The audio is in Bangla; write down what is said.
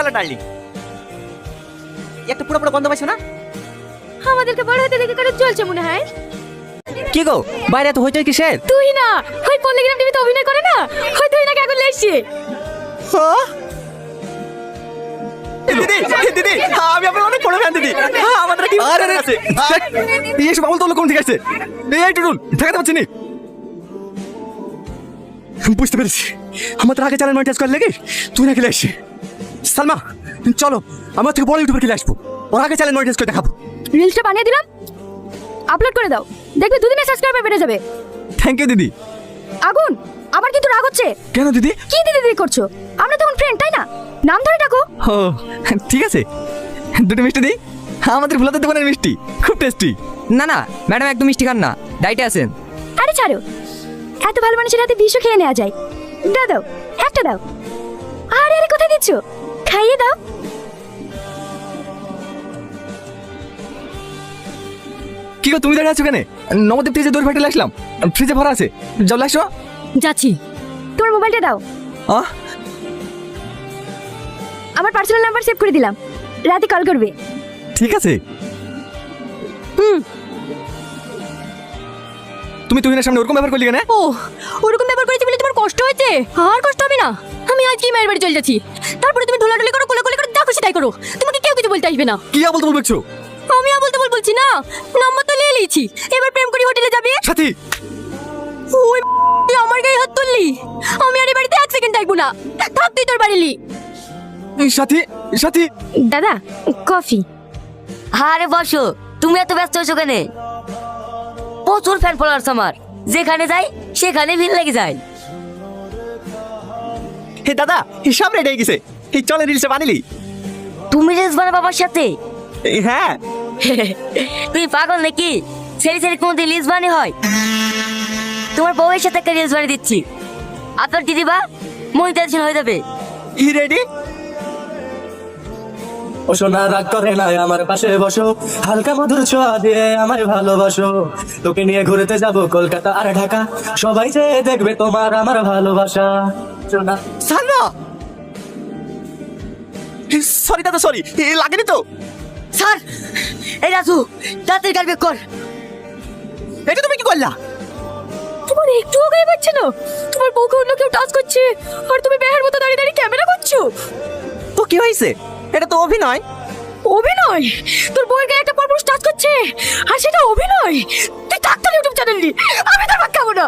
হলো ডার্লিং? একটা পুরো পুরো গন্ধ পাইছো না? আমাদেরকে বড় হতে দেখে করে চলছে মনে হয়। কি গো বাইরে এত হইচই কিসের? তুই না ওই পল্লিগ্রাম টিভিতে অভিনয় করে না, ওই তুই নাকি এখন লেগছে। দিদি দিদি আমি আপনার অনেক বড় ফ্যান দিদি। আমাদের কি আরে আছে এই সব আমল তো কোন ঠিক আছে? এই টুটুল দেখাতে পাচ্ছি নি। বুঝতে পেরেছি আমাদের আগে চ্যানেল মনিটাইজ করে লেগে তুই নাকি লেগছে। সালমা চলো আমার থেকে বড় ইউটিউবার কিনে আসবো, ওর আগে চ্যানেল মনিটাইজ করে দেখাবো। রিলসটা বানিয়ে দিলাম, আপলোড করে দাও, দেখবে দুদিনে সাবস্ক্রাইবার বেড়ে যাবে। থ্যাংক ইউ দিদি। আগুন আমার কিন্তু রাগ হচ্ছে। কেন দিদি? কি দিদি দিদি করছো? আমরা তখন ফ্রেন্ড তাই না? নাম ধরে ডাকো। ও ঠিক আছে, দুটো মিষ্টি দিই। আমাদের ভোলাতে দোকানের মিষ্টি খুব টেস্টি। না না ম্যাডাম একদম মিষ্টি খান না, ডাইটে আছেন। আরে ছাড়ো, এত ভালো মানুষের হাতে বিষও খেয়ে নেওয়া যায়। দাও দাও একটা দাও। আরে আরে কোথায় দিচ্ছ? খাইয়ে দাও। কি গো তুমি দাঁড়িয়ে আছো কেন? নবদ্বীপ থেকে যে দই ফাটিয়ে আসলাম, ফ্রিজে ভরা আছে, জল আসো। যাচ্ছি। তোমার মোবাইলটা দাও। আমার পার্সোনাল নাম্বার সেভ করে দিলাম, রাতে কল করবে। ঠিক আছে। হুম। তুমি তুহিনের সামনে ওরকম ব্যাপার করলি কেন? ও ওরকম ব্যাপার করেছি বলে তোমার কষ্ট হয়েছে? আর কষ্ট হবে না, আমি আজকেই মায়ের বাড়ি চলে যাচ্ছি। তারপরে তুমি ঢোলাঢুলি করো, কোলাকুলি করো, যা খুশি তাই করো, তোমাকে কেউ কিছু বলতে আসবে না। কি বলতে বলছো? আমি বলতে বলছি না, নাম্বার তো নিয়ে নিয়েছি, এবার প্রেম করি হোটেলে যাবে। সাথী ওই তুই আমার গায়ে হাত তুললি, আমি আর এই বাড়িতে এক সেকেন্ড থাকবো না। থাক তুই তোর বাড়িলি। সাথী সাথী দাদা কফি। আরে বসো, তুমি এত ব্যস্ত হয়েছো কেন? প্রচুর ফ্যান ফলোয়ার্স আমার, যেখানে যাই সেখানে ভিড় লেগে যায়। হে দাদা হিসাব রেডি হয়ে গেছে, এই চলে রিলসে বানিলি। তুমি রিলস বানা বাবার সাথে? হ্যাঁ। তুই পাগল নাকি? সেরি সেরি কোনদিন রিলস বানি হয়? তোমার বউয়ের সাথে একটা রিলস বানিয়ে দিচ্ছি, আপনার দিদিবা মনিটাইজেশন হয়ে যাবে। E ready? ও সোনা রাগ করে না, আমার পাশে বসো, হালকা মধুর ছোঁয়া দিয়ে আমায় ভালোবাসো। তোকে নিয়ে ঘুরতে যাব কলকাতা আর ঢাকা, সবাই যে দেখবে তোমার আমার ভালোবাসা। সোনা সালমা সরি দাদা সরি, লাগেনি তো? স্যার এই রাজু তাড়াতাড়ি গাড়ি বের কর। এটা তুমি কি করলা? তোমার একটুও গায়ে পাচ্ছে না? তোমার বউকে অন্য কেউ টাচ করছে আর তুমি বেহার মতো দাঁড়িয়ে দাঁড়িয়ে ক্যামেরা করছো। তো কি হয়েছে? এটা তো অভিনয়। অভিনয়? তোর বউয়ের গায়ে একটা পরপুরুষ টাচ করছে আর সেটা অভিনয়? তুই থাকতে ইউটিউব চ্যানেল নি, আমি তোর ভাগ খাবো না।